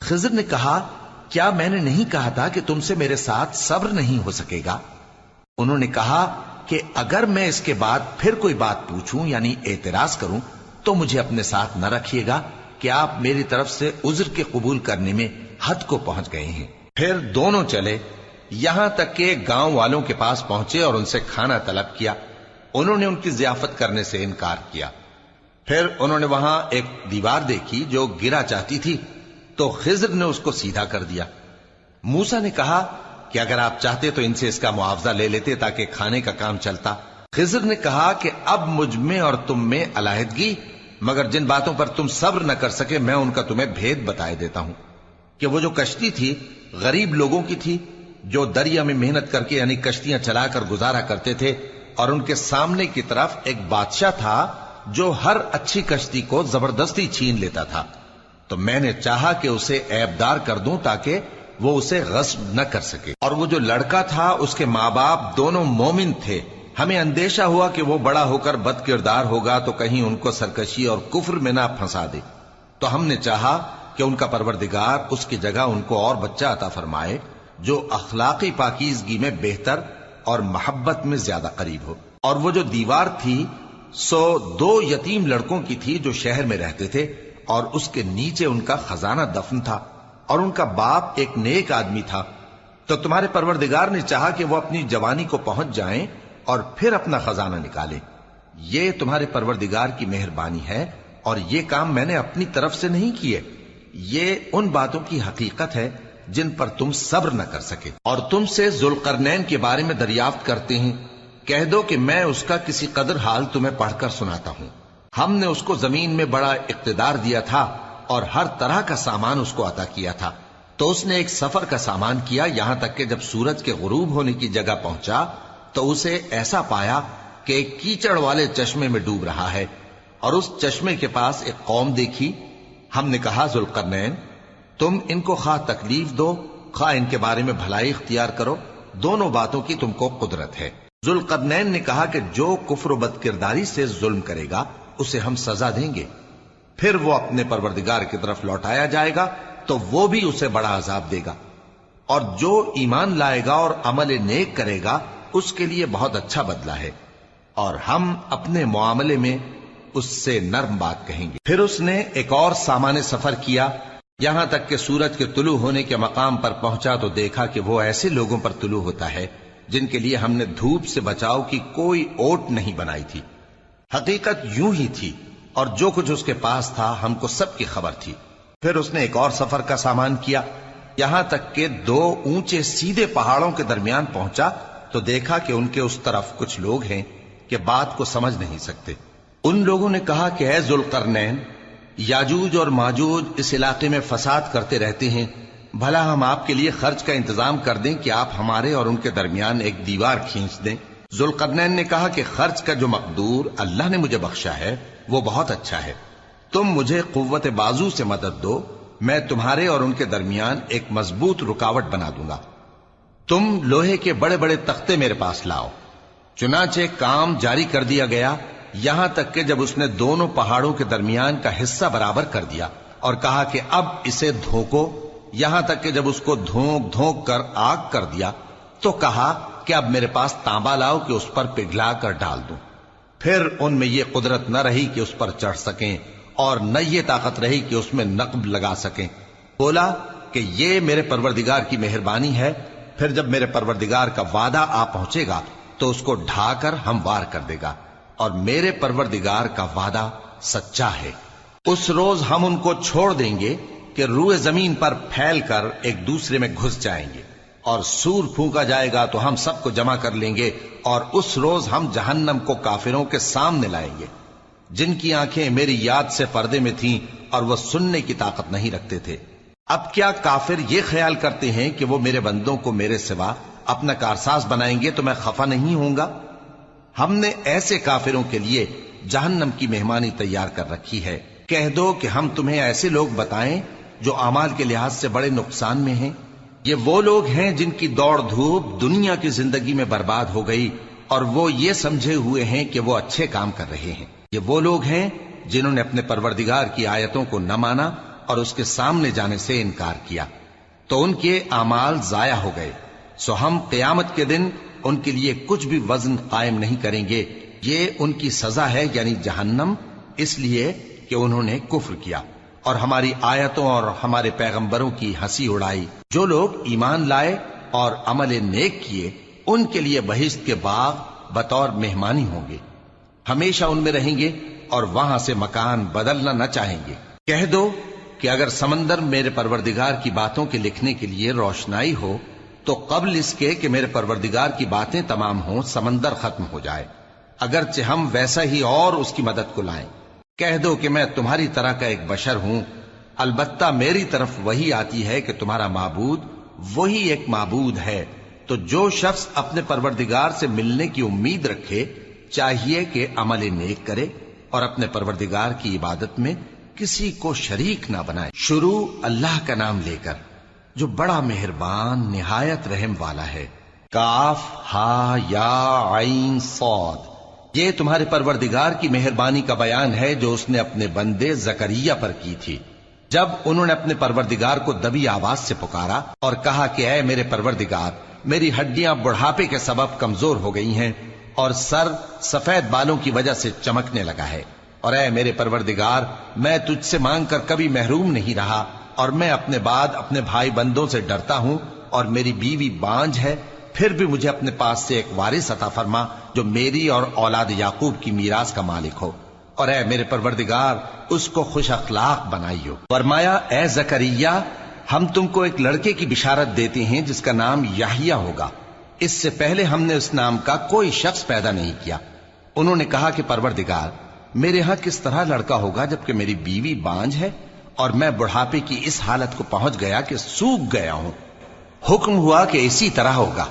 خضر نے کہا کیا میں نے نہیں کہا تھا کہ تم سے میرے ساتھ صبر نہیں ہو سکے گا؟ انہوں نے کہا کہ اگر میں اس کے بعد پھر کوئی بات پوچھوں یعنی اعتراض کروں تو مجھے اپنے ساتھ نہ رکھیے گا کہ آپ میری طرف سے عذر کے قبول کرنے میں حد کو پہنچ گئے ہیں۔ پھر دونوں چلے یہاں تک کہ گاؤں والوں کے پاس پہنچے اور ان سے کھانا طلب کیا۔ انہوں نے ان کی ضیافت کرنے سے انکار کیا۔ پھر انہوں نے وہاں ایک دیوار دیکھی جو گرا چاہتی تھی تو خضر نے اس کو سیدھا کر دیا۔ موسیٰ نے کہا کہ اگر آپ چاہتے تو ان سے اس کا معاوضہ لے لیتے تاکہ کھانے کا کام چلتا۔ خضر نے کہا کہ اب مجھ میں اور تم میں علیحدگی، مگر جن باتوں پر تم صبر نہ کر سکے میں ان کا تمہیں بھید بتائے دیتا ہوں کہ وہ جو کشتی تھی غریب لوگوں کی تھی جو دریا میں محنت کر کے یعنی کشتیاں چلا کر گزارا کرتے تھے، اور ان کے سامنے کی طرف ایک بادشاہ تھا جو ہر اچھی کشتی کو زبردستی چھین لیتا تھا، تو میں نے چاہا کہ اسے عیبدار کر دوں تاکہ وہ اسے غصب نہ کر سکے۔ اور وہ جو لڑکا تھا اس کے ماں باپ دونوں مومن تھے، ہمیں اندیشہ ہوا کہ وہ بڑا ہو کر بد کردار ہوگا تو کہیں ان کو سرکشی اور کفر میں نہ پھنسا دے، تو ہم نے چاہا کہ ان کا پروردگار اس کی جگہ ان کو اور بچہ عطا فرمائے جو اخلاقی پاکیزگی میں بہتر اور محبت میں زیادہ قریب ہو۔ اور وہ جو دیوار تھی سو 2 یتیم لڑکوں کی تھی جو شہر میں رہتے تھے، اور اس کے نیچے ان کا خزانہ دفن تھا، اور ان کا باپ ایک نیک آدمی تھا۔ تو تمہارے پروردگار نے چاہا کہ وہ اپنی جوانی کو پہنچ جائیں اور پھر اپنا خزانہ نکالیں۔ یہ تمہارے پروردگار کی مہربانی ہے، اور یہ کام میں نے اپنی طرف سے نہیں کیے، یہ ان باتوں کی حقیقت ہے جن پر تم صبر نہ کر سکے۔ اور تم سے ذوالقرنین کے بارے میں دریافت کرتے ہیں، کہہ دو کہ میں اس کا کسی قدر حال تمہیں پڑھ کر سناتا ہوں۔ ہم نے اس کو زمین میں بڑا اقتدار دیا تھا اور ہر طرح کا سامان اس کو عطا کیا تھا، تو اس نے ایک سفر کا سامان کیا، یہاں تک کہ جب سورج کے غروب ہونے کی جگہ پہنچا تو اسے ایسا پایا کہ ایک کیچڑ والے چشمے میں ڈوب رہا ہے، اور اس چشمے کے پاس ایک قوم دیکھی۔ ہم نے کہا ذوالقرنین تم ان کو خواہ تکلیف دو خواہ ان کے بارے میں بھلائی اختیار کرو، دونوں باتوں کی تم کو قدرت ہے۔ ذوالقرنین نے کہا کہ جو کفر و بد کرداری سے ظلم کرے گا اسے ہم سزا دیں گے، پھر وہ اپنے پروردگار کی طرف لوٹایا جائے گا تو وہ بھی اسے بڑا عذاب دے گا، اور جو ایمان لائے گا اور عمل نیک کرے گا اس کے لیے بہت اچھا بدلہ ہے، اور ہم اپنے معاملے میں اس سے نرم بات کہیں گے۔ پھر اس نے ایک اور سامان سفر کیا، یہاں تک کہ سورج کے طلوع ہونے کے مقام پر پہنچا تو دیکھا کہ وہ ایسے لوگوں پر طلوع ہوتا ہے جن کے لیے ہم نے دھوپ سے بچاؤ کی کوئی اوٹ نہیں بنائی تھی۔ حقیقت یوں ہی تھی، اور جو کچھ اس کے پاس تھا ہم کو سب کی خبر تھی۔ پھر اس نے ایک اور سفر کا سامان کیا، یہاں تک کہ 2 اونچے سیدھے پہاڑوں کے درمیان پہنچا تو دیکھا کہ ان کے اس طرف کچھ لوگ ہیں کہ بات کو سمجھ نہیں سکتے۔ ان لوگوں نے کہا کہ اے ذوالقرنین، یاجوج اور ماجوج اس علاقے میں فساد کرتے رہتے ہیں، بھلا ہم آپ کے لیے خرچ کا انتظام کر دیں کہ آپ ہمارے اور ان کے درمیان ایک دیوار کھینچ دیں۔ ذوالقرنین نے کہا کہ خرچ کا جو مقدور اللہ نے مجھے بخشا ہے وہ بہت اچھا ہے، تم مجھے قوت بازو سے مدد دو، میں تمہارے اور ان کے درمیان ایک مضبوط رکاوٹ بنا دوں گا۔ تم لوہے کے بڑے بڑے تختے میرے پاس لاؤ۔ چنانچہ کام جاری کر دیا گیا، یہاں تک کہ جب اس نے دونوں پہاڑوں کے درمیان کا حصہ برابر کر دیا اور کہا کہ اب اسے دھوکو، یہاں تک کہ جب اس کو دھونک دھونک کر آگ کر دیا تو کہا کہ اب میرے پاس تانبا لاؤ کہ اس پر پگھلا کر ڈال دوں۔ پھر ان میں یہ قدرت نہ رہی کہ اس پر چڑھ سکیں، اور نہ یہ طاقت رہی کہ اس میں نقب لگا سکیں۔ بولا کہ یہ میرے پروردگار کی مہربانی ہے، پھر جب میرے پروردگار کا وعدہ آ پہنچے گا تو اس کو ڈھا کر ہموار کر دے گا، اور میرے پروردگار کا وعدہ سچا ہے۔ اس روز ہم ان کو چھوڑ دیں گے کہ روئے زمین پر پھیل کر ایک دوسرے میں گھس جائیں گے، اور سور پھونکا جائے گا تو ہم سب کو جمع کر لیں گے، اور اس روز ہم جہنم کو کافروں کے سامنے لائیں گے جن کی آنکھیں میری یاد سے پردے میں تھیں اور وہ سننے کی طاقت نہیں رکھتے تھے۔ اب کیا کافر یہ خیال کرتے ہیں کہ وہ میرے بندوں کو میرے سوا اپنا کارساز بنائیں گے تو میں خفا نہیں ہوں گا؟ ہم نے ایسے کافروں کے لیے جہنم کی مہمانی تیار کر رکھی ہے۔ کہہ دو کہ ہم تمہیں ایسے لوگ بتائیں جو اعمال کے لحاظ سے بڑے نقصان میں ہیں۔ یہ وہ لوگ ہیں جن کی دوڑ دھوپ دنیا کی زندگی میں برباد ہو گئی، اور وہ یہ سمجھے ہوئے ہیں کہ وہ اچھے کام کر رہے ہیں۔ یہ وہ لوگ ہیں جنہوں نے اپنے پروردگار کی آیتوں کو نہ مانا اور اس کے سامنے جانے سے انکار کیا تو ان کے اعمال ضائع ہو گئے، سو ہم قیامت کے دن ان کے لیے کچھ بھی وزن قائم نہیں کریں گے، یہ ان کی سزا ہے یعنی جہنم، اس لیے کہ انہوں نے کفر کیا اور ہماری آیتوں اور ہمارے پیغمبروں کی ہنسی اڑائی۔ جو لوگ ایمان لائے اور عمل نیک کیے ان کے لیے بہشت کے باغ بطور مہمانی ہوں گے، ہمیشہ ان میں رہیں گے اور وہاں سے مکان بدلنا نہ چاہیں گے۔ کہہ دو کہ اگر سمندر میرے پروردگار کی باتوں کے لکھنے کے لیے روشنائی ہو تو قبل اس کے کہ میرے پروردگار کی باتیں تمام ہوں سمندر ختم ہو جائے، اگرچہ ہم ویسا ہی اور اس کی مدد کو لائیں۔ کہہ دو کہ میں تمہاری طرح کا ایک بشر ہوں، البتہ میری طرف وہی آتی ہے کہ تمہارا معبود وہی ایک معبود ہے، تو جو شخص اپنے پروردگار سے ملنے کی امید رکھے چاہیے کہ عمل نیک کرے اور اپنے پروردگار کی عبادت میں کسی کو شریک نہ بنائے۔ شروع اللہ کا نام لے کر جو بڑا مہربان نہایت رحم والا ہے۔ کاف ہا یا عین صاد، یہ تمہارے پروردگار کی مہربانی کا بیان ہے جو اس نے اپنے بندے زکریا پر کی تھی جب انہوں نے اپنے پروردگار کو دبی آواز سے پکارا اور کہا کہ اے میرے پروردگار، میری ہڈیاں بڑھاپے کے سبب کمزور ہو گئی ہیں اور سر سفید بالوں کی وجہ سے چمکنے لگا ہے، اور اے میرے پروردگار، میں تجھ سے مانگ کر کبھی محروم نہیں رہا، اور میں اپنے بعد اپنے بھائی بندوں سے ڈرتا ہوں اور میری بیوی بانجھ ہے، پھر بھی مجھے اپنے پاس سے ایک وارث عطا فرما جو میری اور اولاد یعقوب کی میراث کا مالک ہو، اور اے میرے پروردگار اس کو خوش اخلاق بنائیو۔ فرمایا اے زکریا، ہم تم کو ایک لڑکے کی بشارت دیتے ہیں جس کا نام یحییٰ ہوگا، اس سے پہلے ہم نے اس نام کا کوئی شخص پیدا نہیں کیا۔ انہوں نے کہا کہ پروردگار، میرے ہاں کس طرح لڑکا ہوگا جبکہ میری بیوی بانجھ ہے اور میں بڑھاپے کی اس حالت کو پہنچ گیا کہ سوکھ گیا ہوں۔ حکم ہوا کہ اسی طرح ہوگا۔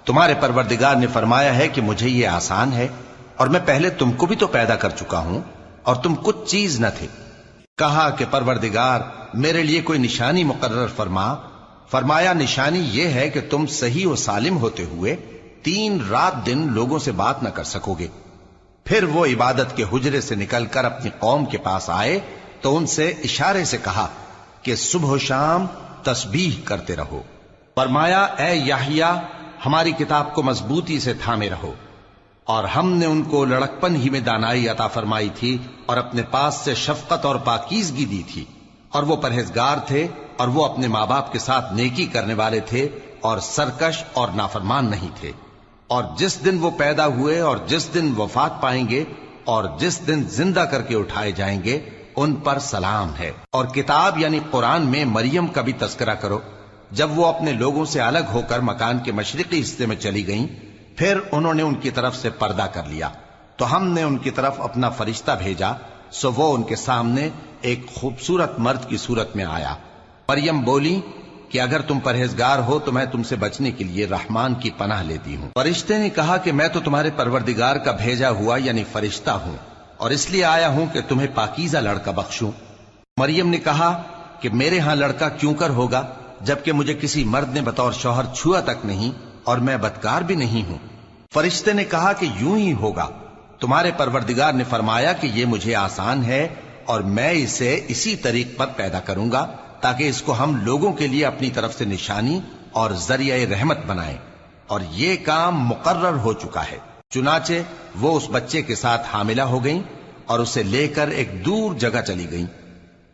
تمہارے پروردگار نے فرمایا ہے کہ مجھے یہ آسان ہے، اور میں پہلے تم کو بھی تو پیدا کر چکا ہوں اور تم کچھ چیز نہ تھے۔ کہا کہ پروردگار میرے لیے کوئی نشانی مقرر فرما۔ فرمایا نشانی یہ ہے کہ تم صحیح و سالم ہوتے ہوئے 3 رات دن لوگوں سے بات نہ کر سکو گے۔ پھر وہ عبادت کے حجرے سے نکل کر اپنی قوم کے پاس آئے تو ان سے اشارے سے کہا کہ صبح و شام تسبیح کرتے رہو۔ فرمایا اے یحییٰ، ہماری کتاب کو مضبوطی سے تھامے رہو، اور ہم نے ان کو لڑکپن ہی میں دانائی عطا فرمائی تھی اور اپنے پاس سے شفقت اور پاکیزگی دی تھی، اور وہ پرہیزگار تھے اور وہ اپنے ماں باپ کے ساتھ نیکی کرنے والے تھے اور سرکش اور نافرمان نہیں تھے۔ اور جس دن وہ پیدا ہوئے اور جس دن وفات پائیں گے اور جس دن زندہ کر کے اٹھائے جائیں گے ان پر سلام ہے۔ اور کتاب یعنی قرآن میں مریم کا بھی تذکرہ کرو، جب وہ اپنے لوگوں سے الگ ہو کر مکان کے مشرقی حصے میں چلی گئیں، پھر انہوں نے ان کی طرف سے پردہ کر لیا تو ہم نے ان کی طرف اپنا فرشتہ بھیجا، سو وہ ان کے سامنے ایک خوبصورت مرد کی صورت میں آیا۔ مریم بولی کہ اگر تم پرہیزگار ہو تو میں تم سے بچنے کے لیے رحمان کی پناہ لیتی ہوں۔ فرشتے نے کہا کہ میں تو تمہارے پروردگار کا بھیجا ہوا یعنی فرشتہ ہوں، اور اس لیے آیا ہوں کہ تمہیں پاکیزہ لڑکا بخشوں۔ مریم نے کہا کہ میرے ہاں لڑکا کیوں کر ہوگا جبکہ مجھے کسی مرد نے بطور شوہر چھوا تک نہیں اور میں بدکار بھی نہیں ہوں۔ فرشتے نے کہا کہ یوں ہی ہوگا، تمہارے پروردگار نے فرمایا کہ یہ مجھے آسان ہے اور میں اسے اسی طریق پر پیدا کروں گا تاکہ اس کو ہم لوگوں کے لیے اپنی طرف سے نشانی اور ذریعہ رحمت بنائیں، اور یہ کام مقرر ہو چکا ہے۔ چنانچہ وہ اس بچے کے ساتھ حاملہ ہو گئیں اور اسے لے کر ایک دور جگہ چلی گئیں۔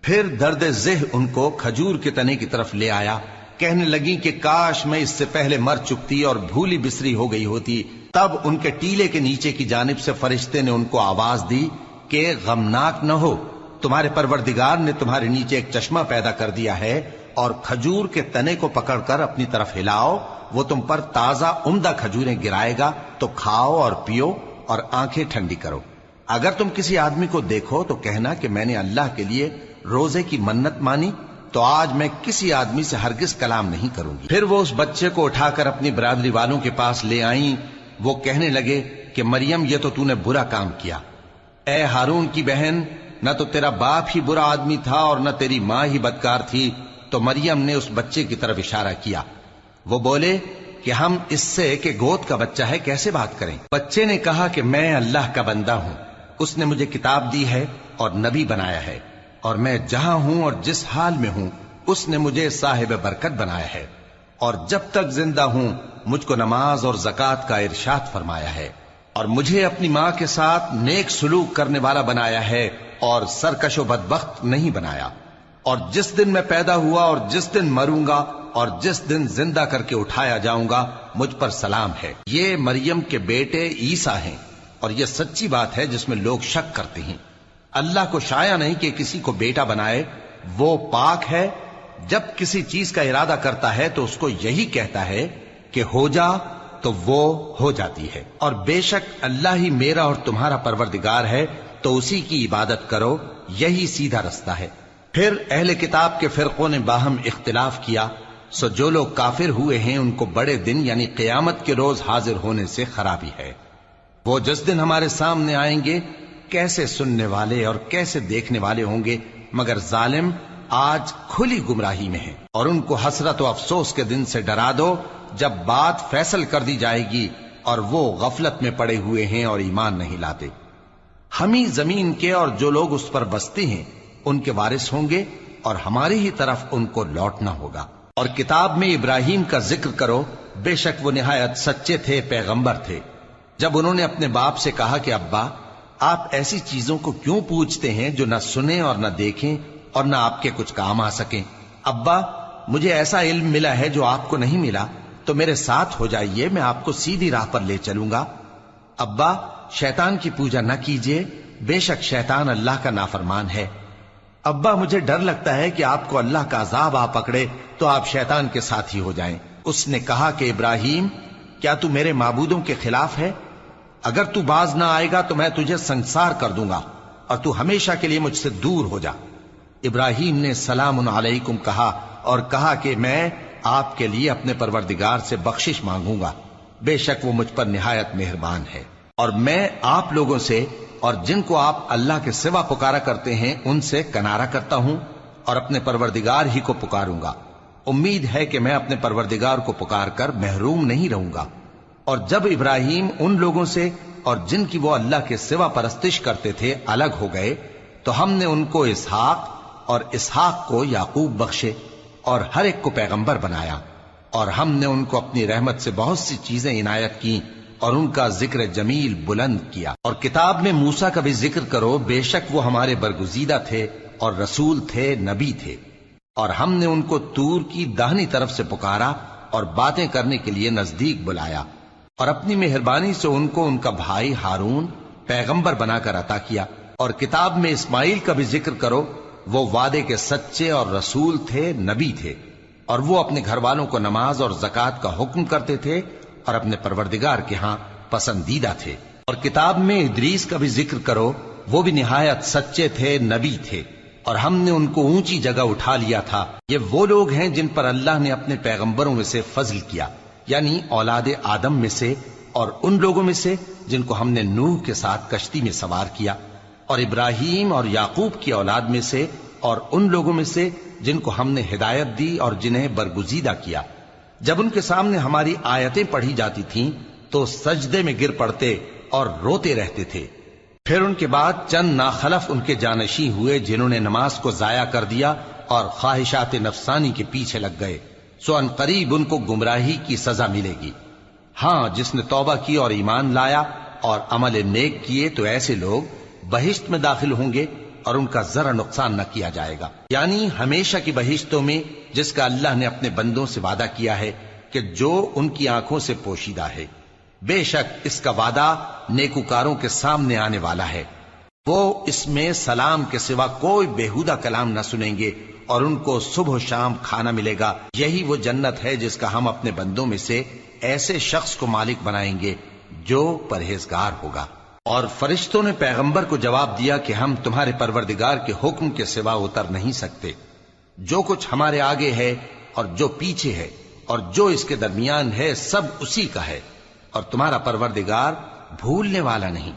پھر درد ذہ ان کو کھجور کے تنے کی طرف لے آیا، کہنے لگیں کہ کاش میں اس سے پہلے مر چکتی اور بھولی بسری ہو گئی ہوتی۔ تب ان کے ٹیلے کے نیچے کی جانب سے فرشتے نے ان کو آواز دی کہ غمناک نہ ہو، تمہارے پروردگار نے تمہارے نیچے ایک چشمہ پیدا کر دیا ہے، اور کھجور کے تنے کو پکڑ کر اپنی طرف ہلاؤ، وہ تم پر تازہ عمدہ کھجوریں گرائے گا، تو کھاؤ اور پیو اور آنکھیں ٹھنڈی کرو۔ اگر تم کسی آدمی کو دیکھو تو کہنا کہ میں نے اللہ کے لیے روزے کی منت مانی، تو آج میں کسی آدمی سے ہرگز کلام نہیں کروں گی۔ پھر وہ اس بچے کو اٹھا کر اپنی برادری والوں کے پاس لے آئیں۔ وہ کہنے لگے کہ مریم یہ تو نے برا کام کیا، اے ہارون کی بہن، نہ تو تیرا باپ ہی برا آدمی تھا اور نہ تیری ماں ہی بدکار تھی۔ تو مریم نے اس بچے کی طرف اشارہ کیا۔ وہ بولے کہ ہم اس سے کہ گود کا بچہ ہے کیسے بات کریں؟ بچے نے کہا کہ میں اللہ کا بندہ ہوں، اس نے مجھے کتاب دی ہے اور نبی بنایا ہے، اور میں جہاں ہوں اور جس حال میں ہوں اس نے مجھے صاحب برکت بنایا ہے، اور جب تک زندہ ہوں مجھ کو نماز اور زکوٰۃ کا ارشاد فرمایا ہے، اور مجھے اپنی ماں کے ساتھ نیک سلوک کرنے والا بنایا ہے اور سرکش و بدبخت نہیں بنایا، اور جس دن میں پیدا ہوا اور جس دن مروں گا اور جس دن زندہ کر کے اٹھایا جاؤں گا مجھ پر سلام ہے۔ یہ مریم کے بیٹے عیسیٰ ہیں، اور یہ سچی بات ہے جس میں لوگ شک کرتے ہیں۔ اللہ کو شایع نہیں کہ کسی کو بیٹا بنائے، وہ پاک ہے۔ جب کسی چیز کا ارادہ کرتا ہے تو اس کو یہی کہتا ہے کہ ہو جا، تو وہ ہو جاتی ہے۔ اور بے شک اللہ ہی میرا اور تمہارا پروردگار ہے، تو اسی کی عبادت کرو، یہی سیدھا رستہ ہے۔ پھر اہل کتاب کے فرقوں نے باہم اختلاف کیا، سو جو لوگ کافر ہوئے ہیں ان کو بڑے دن یعنی قیامت کے روز حاضر ہونے سے خرابی ہے۔ وہ جس دن ہمارے سامنے آئیں گے کیسے سننے والے اور کیسے دیکھنے والے ہوں گے، مگر ظالم آج کھلی گمراہی میں ہیں۔ اور ان کو حسرت و افسوس کے دن سے ڈرا دو جب بات فیصل کر دی جائے گی اور وہ غفلت میں پڑے ہوئے ہیں اور ایمان نہیں لاتے۔ ہم ہی زمین کے اور جو لوگ اس پر بستے ہیں ان کے وارث ہوں گے، اور ہماری ہی طرف ان کو لوٹنا ہوگا۔ اور کتاب میں ابراہیم کا ذکر کرو، بے شک وہ نہایت سچے تھے، پیغمبر تھے۔ جب انہوں نے اپنے باپ سے کہا کہ ابا، آپ ایسی چیزوں کو کیوں پوچھتے ہیں جو نہ سنیں اور نہ دیکھیں اور نہ آپ کے کچھ کام آ سکیں؟ ابا، مجھے ایسا علم ملا ہے جو آپ کو نہیں ملا، تو میرے ساتھ ہو جائیے، میں آپ کو سیدھی راہ پر لے چلوں گا۔ ابا، شیطان کی پوجا نہ کیجیے، بے شک شیطان اللہ کا نافرمان ہے۔ ابا، مجھے ڈر لگتا ہے کہ آپ کو اللہ کا عذاب آ پکڑے تو آپ شیطان کے ساتھ ہی ہو جائیں۔ اس نے کہا کہ ابراہیم، کیا تو میرے معبودوں کے خلاف ہے؟ اگر تو باز نہ آئے گا تو میں تجھے سنسار کر دوں گا اور تو ہمیشہ کے لیے مجھ سے دور ہو جا۔ ابراہیم نے سلام علیکم کہا اور کہا کہ میں آپ کے لیے اپنے پروردگار سے بخشش مانگوں گا، بے شک وہ مجھ پر نہایت مہربان ہے۔ اور میں آپ لوگوں سے اور جن کو آپ اللہ کے سوا پکارا کرتے ہیں ان سے کنارہ کرتا ہوں اور اپنے پروردگار ہی کو پکاروں گا۔ امید ہے کہ میں اپنے پروردگار کو پکار کر محروم نہیں رہوں گا۔ اور جب ابراہیم ان لوگوں سے اور جن کی وہ اللہ کے سوا پرستش کرتے تھے الگ ہو گئے تو ہم نے ان کو اسحاق اور اسحاق کو یعقوب بخشے اور ہر ایک کو پیغمبر بنایا، اور ہم نے ان کو اپنی رحمت سے بہت سی چیزیں عنایت کی اور ان کا ذکر جمیل بلند کیا۔ اور کتاب میں موسیٰ کا بھی ذکر کرو، بے شک وہ ہمارے برگزیدہ تھے اور رسول تھے، نبی تھے، اور ہم نے ان کو طور کی داہنی طرف سے پکارا اور باتیں کرنے کے لیے نزدیک بلایا، اور اپنی مہربانی سے ان کو ان کا بھائی ہارون پیغمبر بنا کر عطا کیا۔ اور کتاب میں اسماعیل کا بھی ذکر کرو، وہ وعدے کے سچے اور رسول تھے، نبی تھے، اور وہ اپنے گھر والوں کو نماز اور زکوٰۃ کا حکم کرتے تھے اور اپنے پروردگار کے ہاں پسندیدہ تھے۔ اور کتاب میں ادریس کا بھی ذکر کرو، وہ بھی نہایت سچے تھے، نبی تھے، اور ہم نے ان کو اونچی جگہ اٹھا لیا تھا۔ یہ وہ لوگ ہیں جن پر اللہ نے اپنے پیغمبروں میں سے فضل کیا، یعنی اولاد آدم میں سے، اور ان لوگوں میں سے جن کو ہم نے نوح کے ساتھ کشتی میں سوار کیا، اور ابراہیم اور یعقوب کی اولاد میں سے، اور ان لوگوں میں سے جن کو ہم نے ہدایت دی اور جنہیں برگزیدہ کیا۔ جب ان کے سامنے ہماری آیتیں پڑھی جاتی تھیں تو سجدے میں گر پڑتے اور روتے رہتے تھے۔ پھر ان کے بعد چند ناخلف ان کے جانشین ہوئے جنہوں نے نماز کو ضائع کر دیا اور خواہشات نفسانی کے پیچھے لگ گئے، سو ان قریب ان کو گمراہی کی سزا ملے گی۔ ہاں، جس نے توبہ کی اور ایمان لایا اور عمل نیک کیے تو ایسے لوگ بہشت میں داخل ہوں گے اور ان کا ذرا نقصان نہ کیا جائے گا، یعنی ہمیشہ کی بہشتوں میں جس کا اللہ نے اپنے بندوں سے وعدہ کیا ہے کہ جو ان کی آنکھوں سے پوشیدہ ہے۔ بے شک اس کا وعدہ نیکوکاروں کے سامنے آنے والا ہے، وہ اس میں سلام کے سوا کوئی بیہودہ کلام نہ سنیں گے اور ان کو صبح و شام کھانا ملے گا۔ یہی وہ جنت ہے جس کا ہم اپنے بندوں میں سے ایسے شخص کو مالک بنائیں گے جو پرہیزگار ہوگا۔ اور فرشتوں نے پیغمبر کو جواب دیا کہ ہم تمہارے پروردگار کے حکم کے سوا اتر نہیں سکتے۔ جو کچھ ہمارے آگے ہے اور جو پیچھے ہے اور جو اس کے درمیان ہے سب اسی کا ہے، اور تمہارا پروردگار بھولنے والا نہیں،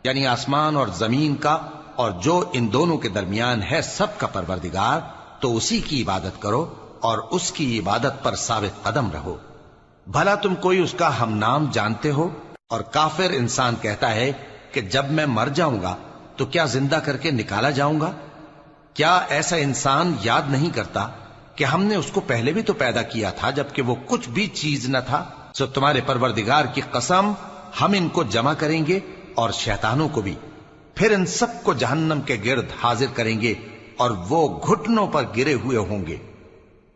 یعنی آسمان اور زمین کا اور جو ان دونوں کے درمیان ہے سب کا پروردگار، تو اسی کی عبادت کرو اور اس کی عبادت پر ثابت قدم رہو۔ بھلا تم کوئی اس کا ہم نام جانتے ہو؟ اور کافر انسان کہتا ہے کہ جب میں مر جاؤں گا تو کیا زندہ کر کے نکالا جاؤں گا؟ کیا ایسا انسان یاد نہیں کرتا کہ ہم نے اس کو پہلے بھی تو پیدا کیا تھا جبکہ وہ کچھ بھی چیز نہ تھا؟ سو تمہارے پروردگار کی قسم ہم ان کو جمع کریں گے اور شیطانوں کو بھی، پھر ان سب کو جہنم کے گرد حاضر کریں گے اور وہ گھٹنوں پر گرے ہوئے ہوں گے۔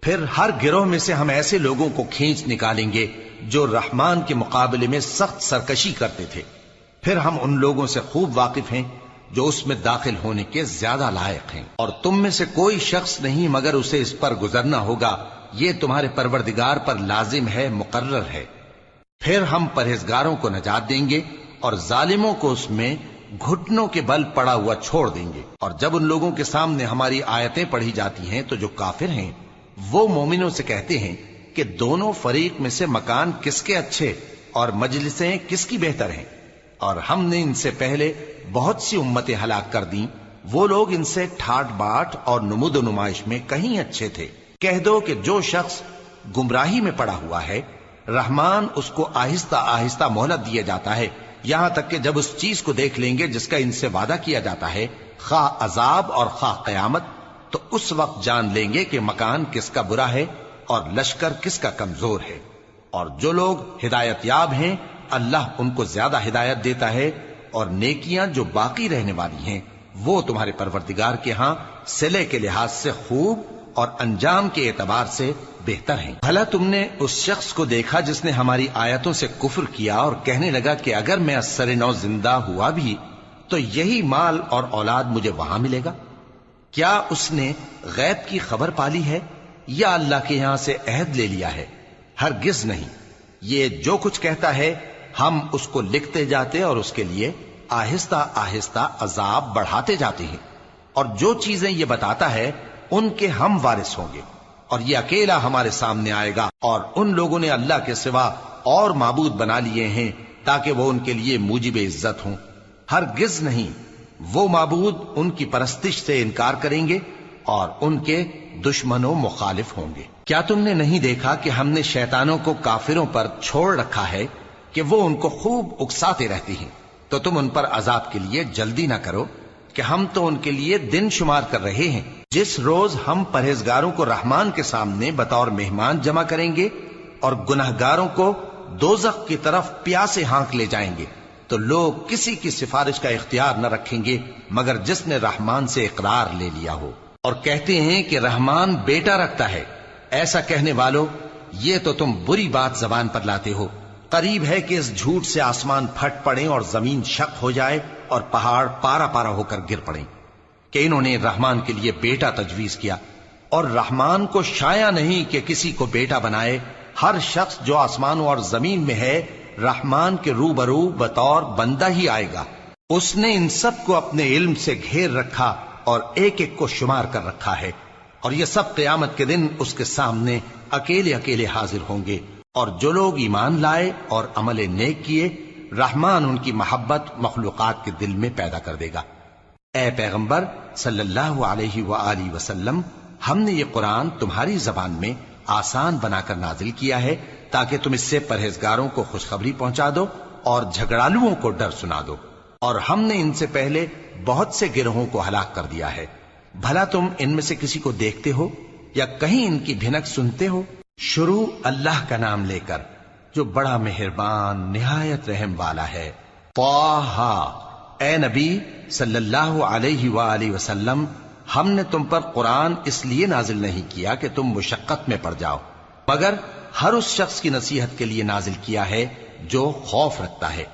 پھر ہر گروہ میں سے ہم ایسے لوگوں کو کھینچ نکالیں گے جو رحمان کے مقابلے میں سخت سرکشی کرتے تھے، پھر ہم ان لوگوں سے خوب واقف ہیں جو اس میں داخل ہونے کے زیادہ لائق ہیں، اور تم میں سے کوئی شخص نہیں مگر اسے اس پر گزرنا ہوگا، یہ تمہارے پروردگار پر لازم ہے، مقرر ہے۔ پھر ہم پرہیزگاروں کو نجات دیں گے اور ظالموں کو اس میں گھٹنوں کے بل پڑا ہوا چھوڑ دیں گے۔ اور جب ان لوگوں کے سامنے ہماری آیتیں پڑھی جاتی ہیں تو جو کافر ہیں وہ مومنوں سے کہتے ہیں کہ دونوں فریق میں سے مکان کس کے اچھے اور مجلسیں کس کی بہتر ہیں، اور ہم نے ان سے پہلے بہت سی امتیں ہلاک کر دیں، وہ لوگ ان سے ٹھاٹ باٹ اور نمود و نمائش میں کہیں اچھے تھے۔ کہہ دو کہ جو شخص گمراہی میں پڑا ہوا ہے رحمان اس کو آہستہ آہستہ مہلت دیا جاتا ہے، یہاں تک کہ جب اس چیز کو دیکھ لیں گے جس کا ان سے وعدہ کیا جاتا ہے، خواہ عذاب اور خواہ قیامت، تو اس وقت جان لیں گے کہ مکان کس کا برا ہے اور لشکر کس کا کمزور ہے۔ اور جو لوگ ہدایت یاب ہیں اللہ ان کو زیادہ ہدایت دیتا ہے، اور نیکیاں جو باقی رہنے والی ہیں وہ تمہارے پروردگار کے ہاں صلے کے لحاظ سے خوب اور انجام کے اعتبار سے بہتر ہیں۔ بھلا تم نے اس شخص کو دیکھا جس نے ہماری آیتوں سے کفر کیا اور کہنے لگا کہ اگر میں اثر نو زندہ ہوا بھی تو یہی مال اور اولاد مجھے وہاں ملے گا؟ کیا اس نے غیب کی خبر پالی ہے یا اللہ کے یہاں سے عہد لے لیا ہے؟ ہرگز نہیں، یہ جو کچھ کہتا ہے ہم اس کو لکھتے جاتے اور اس کے لیے آہستہ آہستہ عذاب بڑھاتے جاتے ہیں، اور جو چیزیں یہ بتاتا ہے ان کے ہم وارث ہوں گے، اور یہ اکیلا ہمارے سامنے آئے گا۔ اور ان لوگوں نے اللہ کے سوا اور معبود بنا لیے ہیں تاکہ وہ ان کے لیے موجب عزت ہوں، ہرگز نہیں، وہ معبود ان کی پرستش سے انکار کریں گے اور ان کے دشمن و مخالف ہوں گے۔ کیا تم نے نہیں دیکھا کہ ہم نے شیطانوں کو کافروں پر چھوڑ رکھا ہے کہ وہ ان کو خوب اکساتے رہتی ہیں؟ تو تم ان پر عذاب کے لیے جلدی نہ کرو کہ ہم تو ان کے لیے دن شمار کر رہے ہیں، جس روز ہم پرہیزگاروں کو رحمان کے سامنے بطور مہمان جمع کریں گے اور گناہگاروں کو دوزخ کی طرف پیاسے ہانک لے جائیں گے، تو لوگ کسی کی سفارش کا اختیار نہ رکھیں گے مگر جس نے رحمان سے اقرار لے لیا ہو، اور کہتے ہیں کہ رحمان بیٹا رکھتا ہے۔ ایسا کہنے والو، یہ تو تم بری بات زبان پر لاتے ہو، قریب ہے کہ اس جھوٹ سے آسمان پھٹ پڑیں اور زمین شق ہو جائے اور پہاڑ پارا پارا ہو کر گر پڑیں کہ انہوں نے رحمان کے لیے بیٹا تجویز کیا، اور رحمان کو شایع نہیں کہ کسی کو بیٹا بنائے۔ ہر شخص جو آسمانوں اور زمین میں ہے رحمان کے روبرو بطور بندہ ہی آئے گا۔ اس نے ان سب کو اپنے علم سے گھیر رکھا اور ایک ایک کو شمار کر رکھا ہے، اور یہ سب قیامت کے دن اس کے سامنے اکیلے اکیلے حاضر ہوں گے۔ اور جو لوگ ایمان لائے اور عمل نیک کیے رحمان ان کی محبت مخلوقات کے دل میں پیدا کر دے گا۔ اے پیغمبر صلی اللہ علیہ وآلہ وسلم، ہم نے یہ قرآن تمہاری زبان میں آسان بنا کر نازل کیا ہے تاکہ تم اس سے پرہیزگاروں کو خوشخبری پہنچا دو اور جھگڑالوؤں کو ڈر سنا دو، اور ہم نے ان سے پہلے بہت سے گروہوں کو ہلاک کر دیا ہے۔ بھلا تم ان میں سے کسی کو دیکھتے ہو یا کہیں ان کی بھنک سنتے ہو؟ شروع اللہ کا نام لے کر جو بڑا مہربان نہایت رحم والا ہے۔ طٰہٰ، اے نبی صلی اللہ علیہ وآلہ وسلم، ہم نے تم پر قرآن اس لیے نازل نہیں کیا کہ تم مشقت میں پڑ جاؤ، مگر ہر اس شخص کی نصیحت کے لیے نازل کیا ہے جو خوف رکھتا ہے۔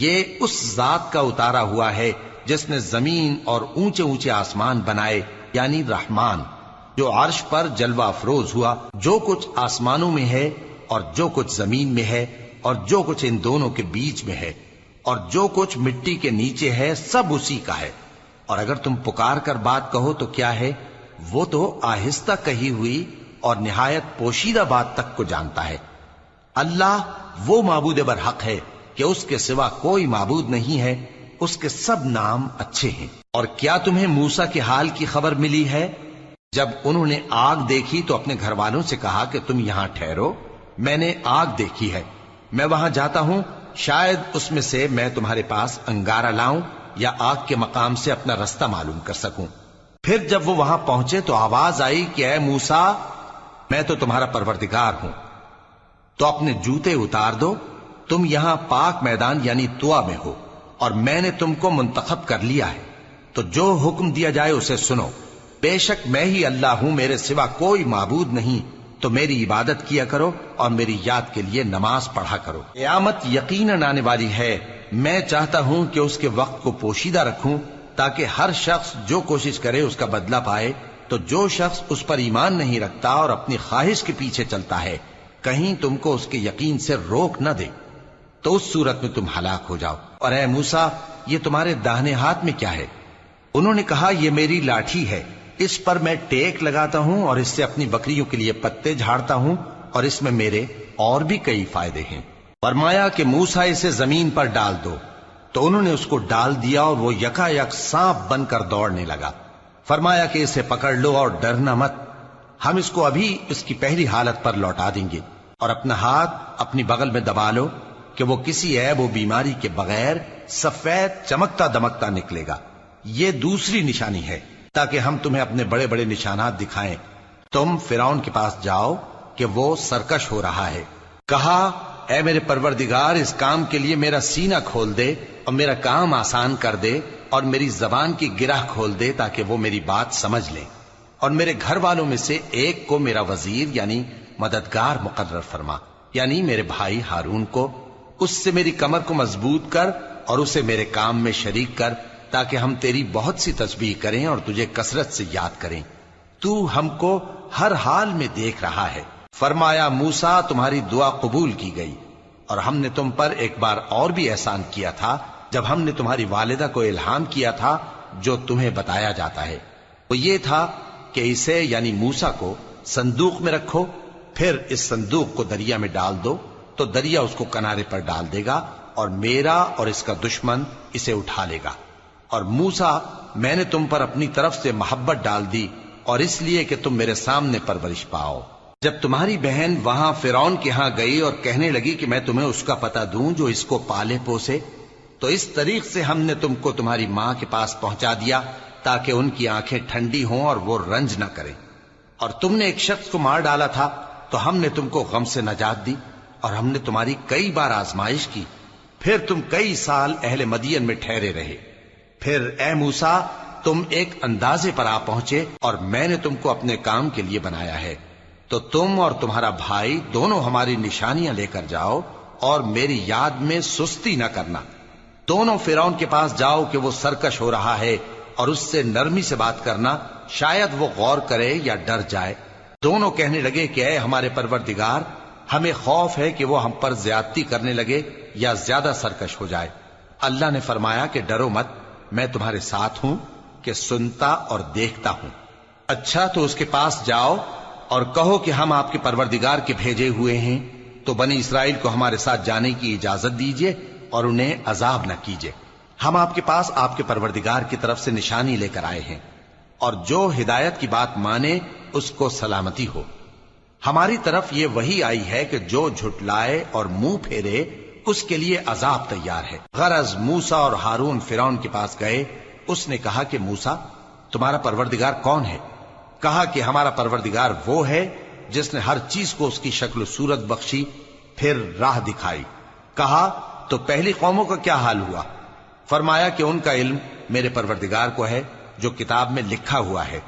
یہ اس ذات کا اتارا ہوا ہے جس نے زمین اور اونچے اونچے آسمان بنائے، یعنی رحمان، جو عرش پر جلوہ افروز ہوا۔ جو کچھ آسمانوں میں ہے اور جو کچھ زمین میں ہے اور جو کچھ ان دونوں کے بیچ میں ہے اور جو کچھ مٹی کے نیچے ہے، سب اسی کا ہے۔ اور اگر تم پکار کر بات کہو تو کیا ہے، وہ تو آہستہ کہی ہوئی اور نہایت پوشیدہ بات تک کو جانتا ہے۔ اللہ وہ معبود برحق ہے کہ اس کے سوا کوئی معبود نہیں ہے، اس کے سب نام اچھے ہیں۔ اور کیا تمہیں موسیٰ کے حال کی خبر ملی ہے؟ جب انہوں نے آگ دیکھی تو اپنے گھر والوں سے کہا کہ تم یہاں ٹھہرو، میں نے آگ دیکھی ہے، میں وہاں جاتا ہوں، شاید اس میں سے میں تمہارے پاس انگارہ لاؤں یا آگ کے مقام سے اپنا رستہ معلوم کر سکوں۔ پھر جب وہ وہاں پہنچے تو آواز آئی کہ اے موسیٰ، میں تو تمہارا پروردگار ہوں، تو اپنے جوتے اتار دو، تم یہاں پاک میدان یعنی طوا میں ہو، اور میں نے تم کو منتخب کر لیا ہے، تو جو حکم دیا جائے اسے سنو۔ بے شک میں ہی اللہ ہوں، میرے سوا کوئی معبود نہیں، تو میری عبادت کیا کرو اور میری یاد کے لیے نماز پڑھا کرو۔ قیامت یقیناً آنے والی ہے، میں چاہتا ہوں کہ اس کے وقت کو پوشیدہ رکھوں تاکہ ہر شخص جو کوشش کرے اس کا بدلہ پائے۔ تو جو شخص اس پر ایمان نہیں رکھتا اور اپنی خواہش کے پیچھے چلتا ہے، کہیں تم کو اس کے یقین سے روک نہ دے، تو اس صورت میں تم ہلاک ہو جاؤ۔ اور اے موسیٰ، یہ تمہارے داہنے ہاتھ میں کیا ہے؟ انہوں نے کہا، یہ میری لاٹھی ہے، اس پر میں ٹیک لگاتا ہوں اور اس سے اپنی بکریوں کے لیے پتے جھاڑتا ہوں، اور اس میں میرے اور بھی کئی فائدے ہیں۔ فرمایا کہ موسیٰ اسے زمین پر ڈال دو، تو انہوں نے اس کو ڈال دیا اور وہ یکا یک سانپ بن کر دوڑنے لگا۔ فرمایا کہ اسے پکڑ لو اور ڈرنا مت، ہم اس کو ابھی اس کی پہلی حالت پر لوٹا دیں گے، اور اپنا ہاتھ اپنی بغل میں دبا لو کہ وہ کسی عیب و بیماری کے بغیر سفید چمکتا دمکتا نکلے گا۔ یہ دوسری نشانی ہے تاکہ ہم تمہیں اپنے بڑے بڑے نشانات دکھائیں۔ تم فرعون کے پاس جاؤ کہ وہ سرکش ہو رہا ہے۔ کہا، اے میرے پروردگار، اس کام کے لیے میرا سینہ کھول دے اور میرا کام آسان کر دے، اور میری زبان کی گرہ کھول دے تاکہ وہ میری بات سمجھ لیں، اور میرے گھر والوں میں سے ایک کو میرا وزیر یعنی مددگار مقرر فرما، یعنی میرے بھائی ہارون کو۔ اس سے میری کمر کو مضبوط کر اور اسے میرے کام میں شریک کر، تاکہ ہم تیری بہت سی تسبیح کریں اور تجھے کثرت سے یاد کریں۔ تو ہم کو ہر حال میں دیکھ رہا ہے۔ فرمایا، موسیٰ، تمہاری دعا قبول کی گئی، اور ہم نے تم پر ایک بار اور بھی احسان کیا تھا جب ہم نے تمہاری والدہ کو الہام کیا تھا جو تمہیں بتایا جاتا ہے۔ وہ یہ تھا کہ اسے یعنی موسیٰ کو صندوق میں رکھو، پھر اس صندوق کو دریا میں ڈال دو، تو دریا اس کو کنارے پر ڈال دے گا، اور میرا اور اس کا دشمن اسے اٹھا لے گا۔ اور موسیٰ، میں نے تم پر اپنی طرف سے محبت ڈال دی، اور اس لیے کہ تم میرے سامنے پرورش پاؤ۔ جب تمہاری بہن وہاں فرعون کے ہاں گئی اور کہنے لگی کہ میں تمہیں اس کا پتہ دوں جو اس کو پالے پوسے، تو اس طریق سے ہم نے تم کو تمہاری ماں کے پاس پہنچا دیا تاکہ ان کی آنکھیں ٹھنڈی ہوں اور وہ رنج نہ کریں۔ اور تم نے ایک شخص کو مار ڈالا تھا تو ہم نے تم کو غم سے نجات دی، اور ہم نے تمہاری کئی بار آزمائش کی، پھر تم کئی سال اہل مدین میں ٹھہرے رہے۔ پھر اے موسیٰ، تم ایک اندازے پر آ پہنچے اور میں نے تم کو اپنے کام کے لیے بنایا ہے، تو تم اور تمہارا بھائی دونوں ہماری نشانیاں لے کر جاؤ اور میری یاد میں سستی نہ کرنا۔ دونوں فرعون کے پاس جاؤ کہ وہ سرکش ہو رہا ہے، اور اس سے نرمی سے بات کرنا، شاید وہ غور کرے یا ڈر جائے۔ دونوں کہنے لگے کہ اے ہمارے پروردگار، ہمیں خوف ہے کہ وہ ہم پر زیادتی کرنے لگے یا زیادہ سرکش ہو جائے۔ اللہ نے فرمایا کہ ڈرو مت، میں تمہارے ساتھ ہوں کہ سنتا اور دیکھتا ہوں۔ اچھا، تو اس کے پاس جاؤ اور کہو کہ ہم آپ کے پروردگار کے بھیجے ہوئے ہیں، تو بنی اسرائیل کو ہمارے ساتھ جانے کی اجازت دیجیے اور انہیں عذاب نہ کیجیے۔ ہم آپ کے پاس آپ کے پروردگار کی طرف سے نشانی لے کر آئے ہیں، اور جو ہدایت کی بات مانے اس کو سلامتی ہو۔ ہماری طرف یہ وحی آئی ہے کہ جو جھٹلائے اور منہ پھیرے اس کے لیے عذاب تیار ہے۔ غرض موسیٰ اور ہارون فرعون کے پاس گئے۔ اس نے کہا کہ موسیٰ، تمہارا پروردگار کون ہے؟ کہا کہ ہمارا پروردگار وہ ہے جس نے ہر چیز کو اس کی شکل و صورت بخشی، پھر راہ دکھائی۔ کہا، تو پہلی قوموں کا کیا حال ہوا؟ فرمایا کہ ان کا علم میرے پروردگار کو ہے جو کتاب میں لکھا ہوا ہے۔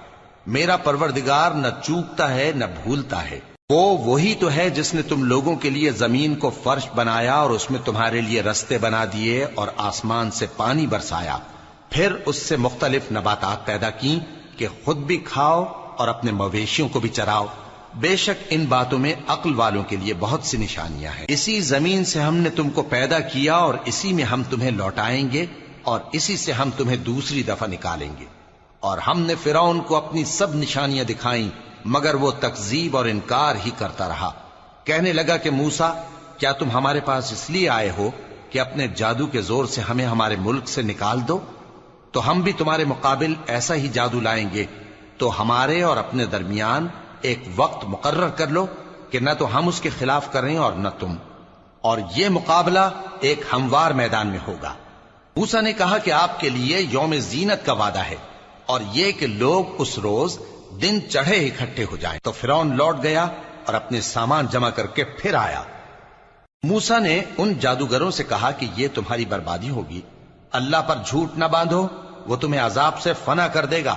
میرا پروردگار نہ چوکتا ہے نہ بھولتا ہے۔ وہ وہی تو ہے جس نے تم لوگوں کے لیے زمین کو فرش بنایا اور اس میں تمہارے لیے رستے بنا دیے اور آسمان سے پانی برسایا، پھر اس سے مختلف نباتات پیدا کی کہ خود بھی کھاؤ اور اپنے مویشیوں کو بھی چراؤ۔ بے شک ان باتوں میں عقل والوں کے لیے بہت سی نشانیاں ہیں۔ اسی زمین سے ہم نے تم کو پیدا کیا اور اسی میں ہم تمہیں لوٹائیں گے اور اسی سے ہم تمہیں دوسری دفعہ نکالیں گے۔ اور ہم نے فرعون کو اپنی سب نشانیاں دکھائیں، مگر وہ تکذیب اور انکار ہی کرتا رہا۔ کہنے لگا کہ موسیٰ، کیا تم ہمارے پاس اس لیے آئے ہو کہ اپنے جادو کے زور سے ہمیں ہمارے ملک سے نکال دو؟ تو ہم بھی تمہارے مقابل ایسا ہی جادو لائیں گے، تو ہمارے اور اپنے درمیان ایک وقت مقرر کر لو کہ نہ تو ہم اس کے خلاف کریں اور نہ تم، اور یہ مقابلہ ایک ہموار میدان میں ہوگا۔ موسیٰ نے کہا کہ آپ کے لیے یوم زینت کا وعدہ ہے اور یہ کہ لوگ اس روز دن چڑھے اکٹھے ہو جائیں۔ تو فرعون لوٹ گیا اور اپنے سامان جمع کر کے پھر آیا۔ موسیٰ نے ان جادوگروں سے کہا کہ یہ تمہاری بربادی ہوگی، اللہ پر جھوٹ نہ باندھو، وہ تمہیں عذاب سے فنا کر دے گا،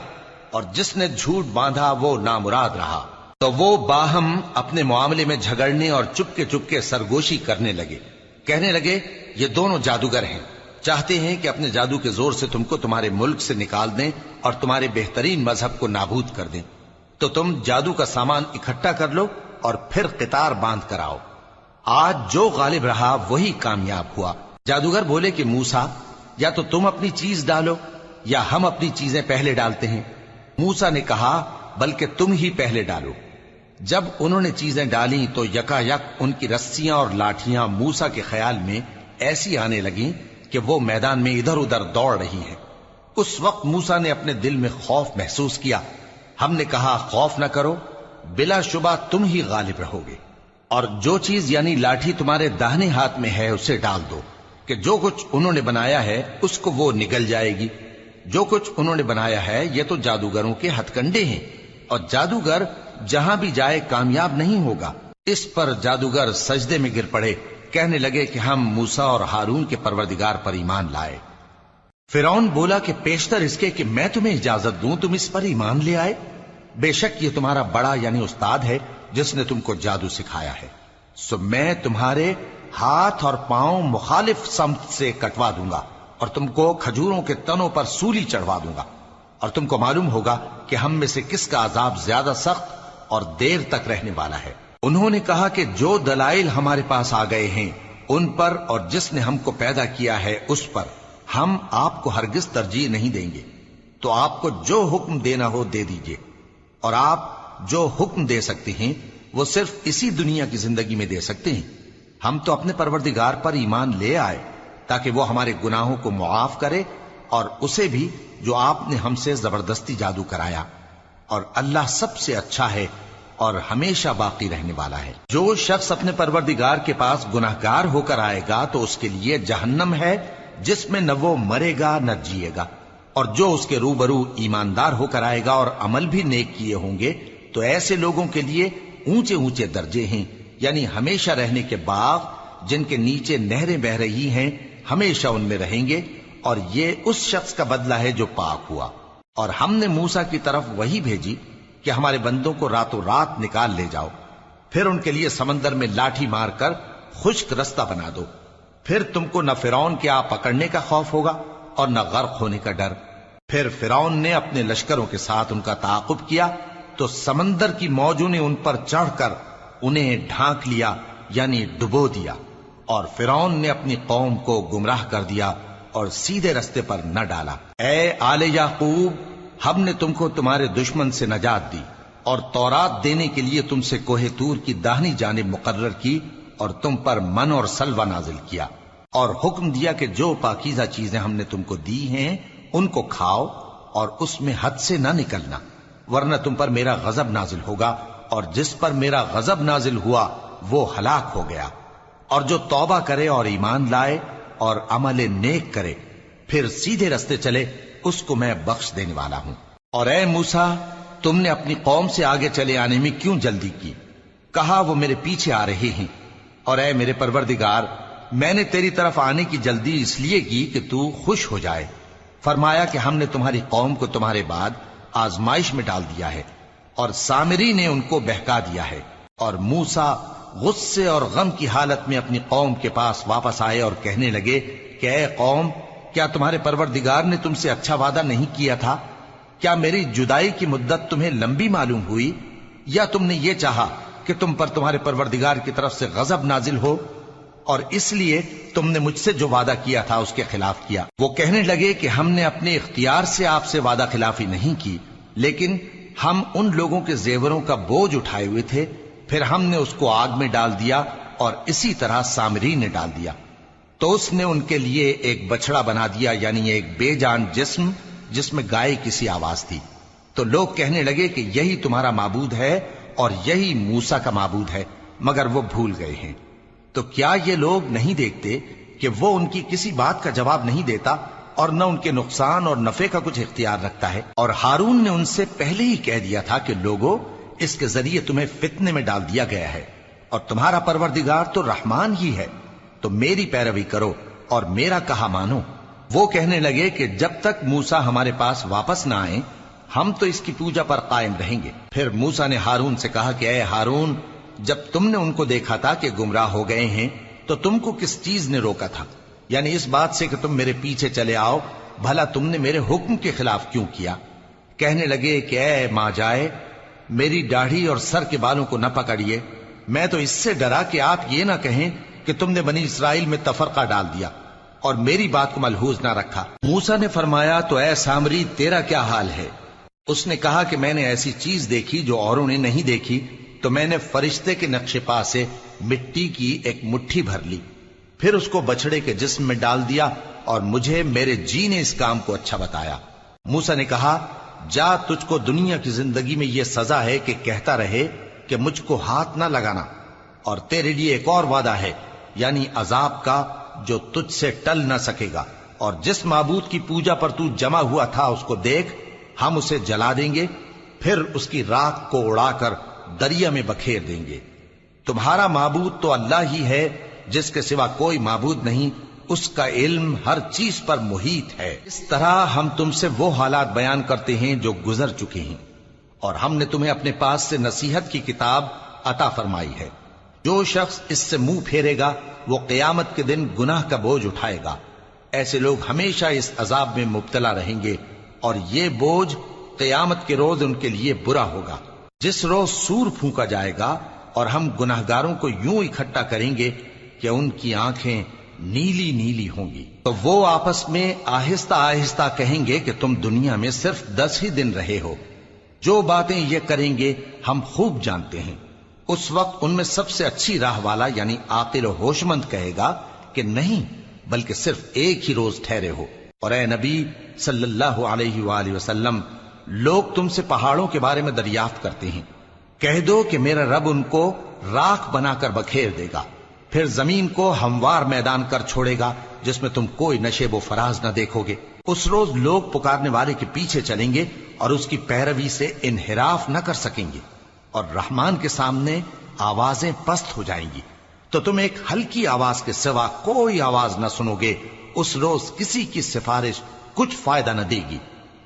اور جس نے جھوٹ باندھا وہ نامراد رہا۔ تو وہ باہم اپنے معاملے میں جھگڑنے اور چپکے سرگوشی کرنے لگے، کہنے لگے یہ دونوں جادوگر ہیں، چاہتے ہیں کہ اپنے جادو کے زور سے تم کو تمہارے ملک سے نکال دیں اور تمہارے بہترین مذہب کو نابود کر دیں۔ تو تم جادو کا سامان اکٹھا کر لو اور پھر قطار باندھ کر آؤ، آج جو غالب رہا وہی کامیاب ہوا۔ جادوگر بولے کہ موسیٰ، یا تو تم اپنی چیز ڈالو یا ہم اپنی چیزیں پہلے ڈالتے ہیں۔ موسیٰ نے کہا بلکہ تم ہی پہلے ڈالو۔ جب انہوں نے چیزیں ڈالیں تو یکا یک ان کی رسیاں اور لاٹھیاں موسیٰ کے خیال میں ایسی آنے لگیں کہ وہ میدان میں ادھر ادھر دوڑ رہی ہیں۔ اس وقت موسیٰ نے اپنے دل میں خوف محسوس کیا۔ ہم نے کہا خوف نہ کرو، بلا شبہ تم ہی غالب رہو گے، اور جو چیز یعنی لاٹھی تمہارے داہنے ہاتھ میں ہے اسے ڈال دو کہ جو کچھ انہوں نے بنایا ہے اس کو وہ نگل جائے گی۔ جو کچھ انہوں نے بنایا ہے یہ تو جادوگروں کے ہتھ کنڈے ہیں، اور جادوگر جہاں بھی جائے کامیاب نہیں ہوگا۔ اس پر جادوگر سجدے میں گر پڑے، کہنے لگے کہ ہم موسیٰ اور ہارون کے پروردگار پر ایمان لائے۔ فرعون بولا کہ پیشتر اس کے کہ میں تمہیں اجازت دوں تم اس پر ایمان لے آئے، بے شک یہ تمہارا بڑا یعنی استاد ہے جس نے تم کو جادو سکھایا ہے، سو میں تمہارے ہاتھ اور پاؤں مخالف سمت سے کٹوا دوں گا اور تم کو کھجوروں کے تنوں پر سولی چڑھوا دوں گا، اور تم کو معلوم ہوگا کہ ہم میں سے کس کا عذاب زیادہ سخت اور دیر تک رہنے والا ہے۔ انہوں نے کہا کہ جو دلائل ہمارے پاس آ گئے ہیں ان پر اور جس نے ہم کو پیدا کیا ہے اس پر ہم آپ کو ہرگز ترجیح نہیں دیں گے، تو آپ کو جو حکم دینا ہو دے دیجئے، اور آپ جو حکم دے سکتے ہیں وہ صرف اسی دنیا کی زندگی میں دے سکتے ہیں۔ ہم تو اپنے پروردگار پر ایمان لے آئے تاکہ وہ ہمارے گناہوں کو معاف کرے، اور اسے بھی جو آپ نے ہم سے زبردستی جادو کرایا، اور اللہ سب سے اچھا ہے اور ہمیشہ باقی رہنے والا ہے۔ جو شخص اپنے پروردگار کے پاس گناہگار ہو کر آئے گا تو اس کے لیے جہنم ہے جس میں نہ وہ مرے گا نہ جیے گا، اور جو اس کے روبرو ایماندار ہو کر آئے گا اور عمل بھی نیک کیے ہوں گے تو ایسے لوگوں کے لیے اونچے اونچے درجے ہیں، یعنی ہمیشہ رہنے کے باغ جن کے نیچے نہریں بہ رہی ہیں، ہمیشہ ان میں رہیں گے، اور یہ اس شخص کا بدلہ ہے جو پاک ہوا۔ اور ہم نے موسیٰ کی طرف وہی بھیجی کہ ہمارے بندوں کو راتوں رات نکال لے جاؤ، پھر ان کے لیے سمندر میں لاٹھی مار کر خشک رستہ بنا دو، پھر تم کو نہ فرعون کے آ پکڑنے کا خوف ہوگا اور نہ غرق ہونے کا ڈر۔ پھر فرعون نے اپنے لشکروں کے ساتھ ان کا تعاقب کیا تو سمندر کی موجوں نے ان پر چڑھ کر انہیں ڈھانک لیا یعنی ڈبو دیا، اور فرعون نے اپنی قوم کو گمراہ کر دیا اور سیدھے رستے پر نہ ڈالا۔ اے آل یعقوب، ہم نے تم کو تمہارے دشمن سے نجات دی اور تورات دینے کے لیے تم سے کوہ طور کی داہنی جانب مقرر کی، اور تم پر من اور سلوہ نازل کیا، اور حکم دیا کہ جو پاکیزہ چیزیں ہم نے تم کو دی ہیں ان کو کھاؤ اور اس میں حد سے نہ نکلنا، ورنہ تم پر میرا غضب نازل ہوگا، اور جس پر میرا غضب نازل ہوا وہ ہلاک ہو گیا۔ اور جو توبہ کرے اور ایمان لائے اور عمل نیک کرے پھر سیدھے رستے چلے اس کو میں بخش دینے والا ہوں۔ اور اے موسیٰ، تم نے اپنی قوم سے آگے چلے آنے میں کیوں جلدی کی؟ کہا وہ میرے پیچھے آ رہے ہیں۔ اور اے میرے پروردگار، میں نے تیری طرف آنے کی جلدی اس لیے کی کہ تو خوش ہو جائے۔ فرمایا کہ ہم نے تمہاری قوم کو تمہارے بعد آزمائش میں ڈال دیا ہے، اور سامری نے ان کو بہکا دیا ہے۔ اور موسیٰ غصے اور غم کی حالت میں اپنی قوم کے پاس واپس آئے اور کہنے لگے کہ اے قوم، کیا تمہارے پروردگار نے تم سے اچھا وعدہ نہیں کیا تھا؟ کیا میری جدائی کی مدت تمہیں لمبی معلوم ہوئی، یا تم نے یہ چاہا کہ تم پر تمہارے پروردگار کی طرف سے غضب نازل ہو، اور اس لیے تم نے مجھ سے جو وعدہ کیا تھا اس کے خلاف کیا؟ وہ کہنے لگے کہ ہم نے اپنے اختیار سے آپ سے وعدہ خلافی نہیں کی، لیکن ہم ان لوگوں کے زیوروں کا بوجھ اٹھائے ہوئے تھے، پھر ہم نے اس کو آگ میں ڈال دیا، اور اسی طرح سامری نے ڈال دیا۔ تو اس نے ان کے لیے ایک بچڑا بنا دیا، یعنی ایک بے جان جسم جس میں گائے کی سی آواز تھی۔ تو لوگ کہنے لگے کہ یہی تمہارا معبود ہے اور یہی موسیٰ کا معبود ہے، مگر وہ بھول گئے ہیں۔ تو کیا یہ لوگ نہیں دیکھتے کہ وہ ان کی کسی بات کا جواب نہیں دیتا اور نہ ان کے نقصان اور نفع کا کچھ اختیار رکھتا ہے۔ اور ہارون نے ان سے پہلے ہی کہہ دیا تھا کہ لوگوں، اس کے ذریعے تمہیں فتنے میں ڈال دیا گیا ہے، اور تمہارا پروردگار تو رحمان ہی ہے، تو میری پیروی کرو اور میرا کہا مانو۔ وہ کہنے لگے کہ جب تک موسیٰ ہمارے پاس واپس نہ آئیں ہم تو اس کی پوجا پر قائم رہیں گے۔ پھر موسیٰ نے ہارون سے کہا کہ اے ہارون، جب تم نے ان کو دیکھا تھا کہ گمراہ ہو گئے ہیں تو تم کو کس چیز نے روکا تھا؟ یعنی اس بات سے کہ تم میرے پیچھے چلے آؤ، بھلا تم نے میرے حکم کے خلاف کیوں کیا؟ کہنے لگے کہ اے ماں جائے، میری داڑھی اور سر کے بالوں کو نہ پکڑیے، میں تو اس سے ڈرا کہ آپ یہ نہ کہیں کہ تم نے بنی اسرائیل میں تفرقہ ڈال دیا اور میری بات کو ملحوظ نہ رکھا۔ موسیٰ نے فرمایا تو اے سامری تیرا کیا حال ہے؟ اس نے کہا کہ میں نے ایسی چیز دیکھی جو اوروں نے نہیں دیکھی، تو میں نے فرشتے کے نقش پا سے مٹی کی ایک مٹھی بھر لی، پھر اس کو بچڑے کے جسم میں ڈال دیا، اور مجھے میرے جی نے اس کام کو اچھا بتایا۔ موسیٰ نے کہا جا، تجھ کو دنیا کی زندگی میں یہ سزا ہے کہ کہتا رہے کہ مجھ کو ہاتھ نہ لگانا، اور تیرے لیے ایک اور وعدہ ہے، یعنی عذاب کا جو تجھ سے ٹل نہ سکے گا، اور جس معبود کی پوجا پر تو جمع ہوا تھا اس کو دیکھ، ہم اسے جلا دیں گے، پھر اس کی راکھ کو اڑا کر دریا میں بکھیر دیں گے۔ تمہارا معبود تو اللہ ہی ہے جس کے سوا کوئی معبود نہیں، اس کا علم ہر چیز پر محیط ہے۔ اس طرح ہم تم سے وہ حالات بیان کرتے ہیں جو گزر چکے ہیں، اور ہم نے تمہیں اپنے پاس سے نصیحت کی کتاب عطا فرمائی ہے۔ جو شخص اس سے منہ پھیرے گا وہ قیامت کے دن گناہ کا بوجھ اٹھائے گا۔ ایسے لوگ ہمیشہ اس عذاب میں مبتلا رہیں گے، اور یہ بوجھ قیامت کے روز ان کے لیے برا ہوگا، جس روز سور پھونکا جائے گا، اور ہم گناہگاروں کو یوں اکٹھا کریں گے کہ ان کی آنکھیں نیلی نیلی ہوں گی۔ تو وہ آپس میں آہستہ آہستہ کہیں گے کہ تم دنیا میں صرف 10 ہی دن رہے ہو، جو باتیں یہ کریں گے ہم خوب جانتے ہیں۔ اس وقت ان میں سب سے اچھی راہ والا یعنی عاقل و ہوش مند کہے گا کہ نہیں، بلکہ صرف ایک ہی روز ٹھہرے ہو۔ اور اے نبی صلی اللہ علیہ وآلہ وسلم، لوگ تم سے پہاڑوں کے بارے میں دریافت کرتے ہیں، کہہ دو کہ میرا رب ان کو راکھ بنا کر بکھیر دے گا، پھر زمین کو ہموار میدان کر چھوڑے گا جس میں تم کوئی نشیب و فراز نہ دیکھو گے۔ اس روز لوگ پکارنے والے کے پیچھے چلیں گے اور اس کی پیروی سے انحراف نہ کر سکیں گے، اور رحمان کے سامنے آوازیں پست ہو جائیں گی، تو تم ایک ہلکی آواز کے سوا کوئی آواز نہ سنو گے۔ اس روز کسی کی سفارش کچھ فائدہ نہ دے گی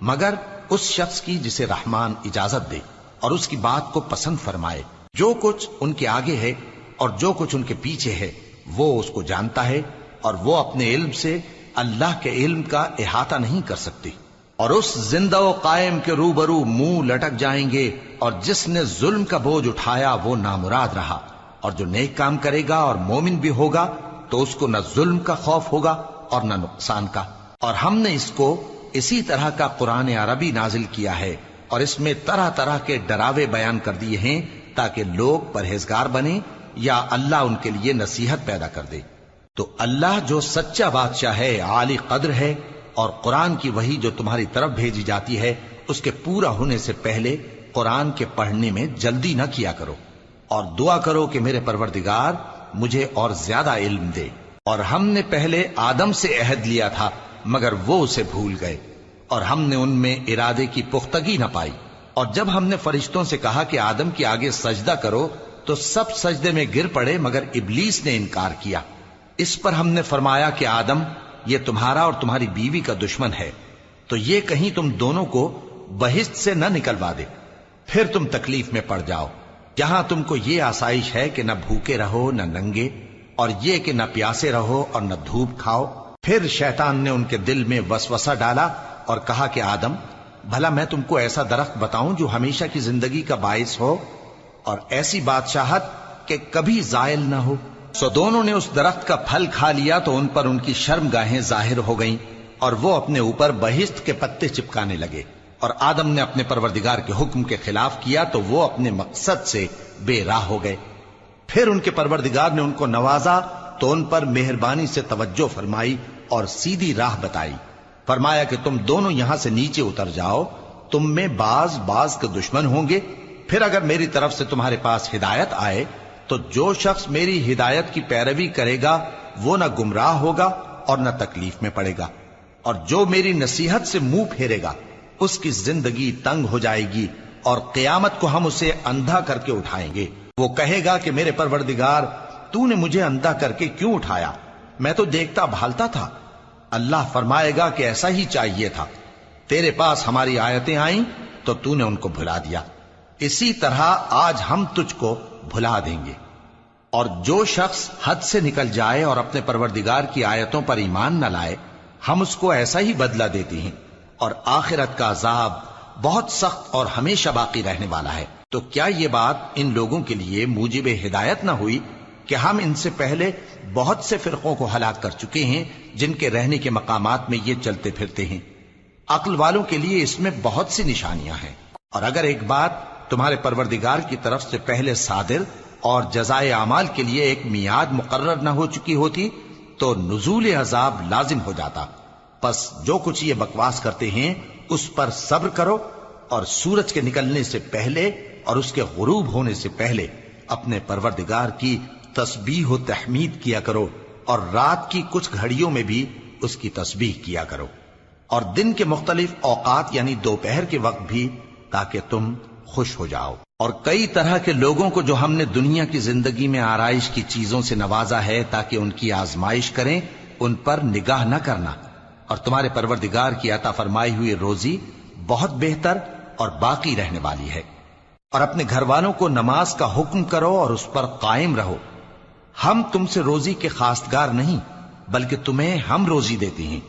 مگر اس شخص کی جسے رحمان اجازت دے اور اس کی بات کو پسند فرمائے۔ جو کچھ ان کے آگے ہے اور جو کچھ ان کے پیچھے ہے وہ اس کو جانتا ہے، اور وہ اپنے علم سے اللہ کے علم کا احاطہ نہیں کر سکتی۔ اور اس زندہ و قائم کے روبرو منہ لٹک جائیں گے، اور جس نے ظلم کا بوجھ اٹھایا وہ نامراد رہا، اور جو نیک کام کرے گا اور مومن بھی ہوگا تو اس کو نہ ظلم کا خوف ہوگا اور نہ نقصان کا۔ اور ہم نے اس کو اسی طرح کا قرآن عربی نازل کیا ہے، اور اس میں طرح طرح کے ڈراوے بیان کر دیے ہیں تاکہ لوگ پرہیزگار بنیں یا اللہ ان کے لیے نصیحت پیدا کر دے۔ تو اللہ جو سچا بادشاہ ہے، عالی قدر ہے، اور قرآن کی وحی جو تمہاری طرف بھیجی جاتی ہے اس کے پورا ہونے سے پہلے قرآن کے پڑھنے میں جلدی نہ کیا کرو، اور دعا کرو کہ میرے پروردگار مجھے اور زیادہ علم دے۔ اور ہم نے پہلے آدم سے عہد لیا تھا مگر وہ اسے بھول گئے، اور ہم نے ان میں ارادے کی پختگی نہ پائی۔ اور جب ہم نے فرشتوں سے کہا کہ آدم کے آگے سجدہ کرو تو سب سجدے میں گر پڑے مگر ابلیس نے انکار کیا۔ اس پر ہم نے فرمایا کہ آدم، یہ تمہارا اور تمہاری بیوی کا دشمن ہے، تو یہ کہیں تم دونوں کو بہشت سے نہ نکلوا دے، پھر تم تکلیف میں پڑ جاؤ، جہاں تم کو یہ آسائش ہے کہ نہ بھوکے رہو نہ ننگے، اور یہ کہ نہ پیاسے رہو اور نہ دھوپ کھاؤ۔ پھر شیطان نے ان کے دل میں وسوسہ ڈالا اور کہا کہ آدم، بھلا میں تم کو ایسا درخت بتاؤں جو ہمیشہ کی زندگی کا باعث ہو اور ایسی بادشاہت کہ کبھی زائل نہ ہو؟ سو دونوں نے اس درخت کا پھل کھا لیا تو ان پر ان کی شرم گاہیں ظاہر ہو گئیں، اور وہ اپنے اوپر بہشت کے پتے چپکانے لگے۔ اور آدم نے اپنے پروردگار کے حکم کے خلاف کیا تو وہ اپنے مقصد سے بے راہ ہو گئے۔ پھر ان کے پروردگار نے ان کو نوازا تو ان پر مہربانی سے توجہ فرمائی اور سیدھی راہ بتائی۔ فرمایا کہ تم دونوں یہاں سے نیچے اتر جاؤ، تم میں بعض کے دشمن ہوں گے، پھر اگر میری طرف سے تمہارے پاس ہدایت آئے تو جو شخص میری ہدایت کی پیروی کرے گا وہ نہ گمراہ ہوگا اور نہ تکلیف میں پڑے گا، اور جو میری نصیحت سے منہ پھیرے گا اس کی زندگی تنگ ہو جائے گی اور قیامت کو ہم اسے اندھا کر کے اٹھائیں گے۔ وہ کہے گا کہ میرے پروردگار تو نے مجھے اندھا کر کے کیوں اٹھایا؟ میں تو دیکھتا بھالتا تھا۔ اللہ فرمائے گا کہ ایسا ہی چاہیے تھا، تیرے پاس ہماری آیتیں آئیں تو تو نے ان کو بھلا دیا، اسی طرح آج ہم تجھ کو بھلا دیں گے۔ اور جو شخص حد سے نکل جائے اور اپنے پروردگار کی آیتوں پر ایمان نہ لائے، ہم اس کو ایسا ہی بدلہ دیتے ہیں، اور آخرت کا عذاب بہت سخت اور ہمیشہ باقی رہنے والا ہے۔ تو کیا یہ بات ان لوگوں کے لیے موجب ہدایت نہ ہوئی کہ ہم ان سے پہلے بہت سے فرقوں کو ہلاک کر چکے ہیں جن کے رہنے کے مقامات میں یہ چلتے پھرتے ہیں؟ عقل والوں کے لیے اس میں بہت سی نشانیاں ہیں۔ اور اگر ایک بات تمہارے پروردگار کی طرف سے پہلے صادر اور جزائے اعمال کے لیے ایک میعاد مقرر نہ ہو چکی ہوتی تو نزول عذاب لازم ہو جاتا۔ پس جو کچھ یہ بکواس کرتے ہیں اس پر صبر کرو، اور سورج کے نکلنے سے پہلے اور اس کے غروب ہونے سے پہلے اپنے پروردگار کی تسبیح و تحمید کیا کرو، اور رات کی کچھ گھڑیوں میں بھی اس کی تسبیح کیا کرو، اور دن کے مختلف اوقات یعنی دوپہر کے وقت بھی، تاکہ تم خوش ہو جاؤ۔ اور کئی طرح کے لوگوں کو جو ہم نے دنیا کی زندگی میں آرائش کی چیزوں سے نوازا ہے تاکہ ان کی آزمائش کریں، ان پر نگاہ نہ کرنا، اور تمہارے پروردگار کی عطا فرمائی ہوئی روزی بہت بہتر اور باقی رہنے والی ہے۔ اور اپنے گھر والوں کو نماز کا حکم کرو اور اس پر قائم رہو۔ ہم تم سے روزی کے خواستگار نہیں، بلکہ تمہیں ہم روزی دیتے ہیں،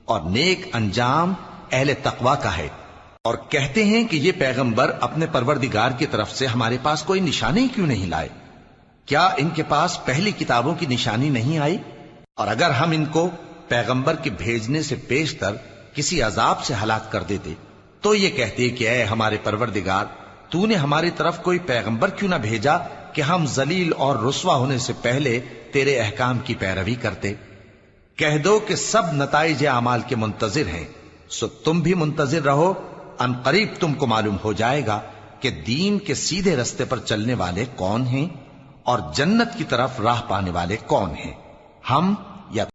اور نیک انجام اہل تقوی کا ہے۔ اور کہتے ہیں کہ یہ پیغمبر اپنے پروردگار کی طرف سے ہمارے پاس کوئی نشانی کیوں نہیں لائے؟ کیا ان کے پاس پہلی کتابوں کی نشانی نہیں آئی؟ اور اگر ہم ان کو پیغمبر کے بھیجنے سے پیشتر کسی عذاب سے ہلاک کر دیتے تو یہ کہتے کہ اے ہمارے پروردگار، تو نے ہماری طرف کوئی پیغمبر کیوں نہ بھیجا کہ ہم ذلیل اور رسوا ہونے سے پہلے تیرے احکام کی پیروی کرتے۔ کہہ دو کہ سب نتائج اعمال کے منتظر ہیں، سو تم بھی منتظر رہو، ان قریب تم کو معلوم ہو جائے گا کہ دین کے سیدھے رستے پر چلنے والے کون ہیں اور جنت کی طرف راہ پانے والے کون ہیں۔ ہم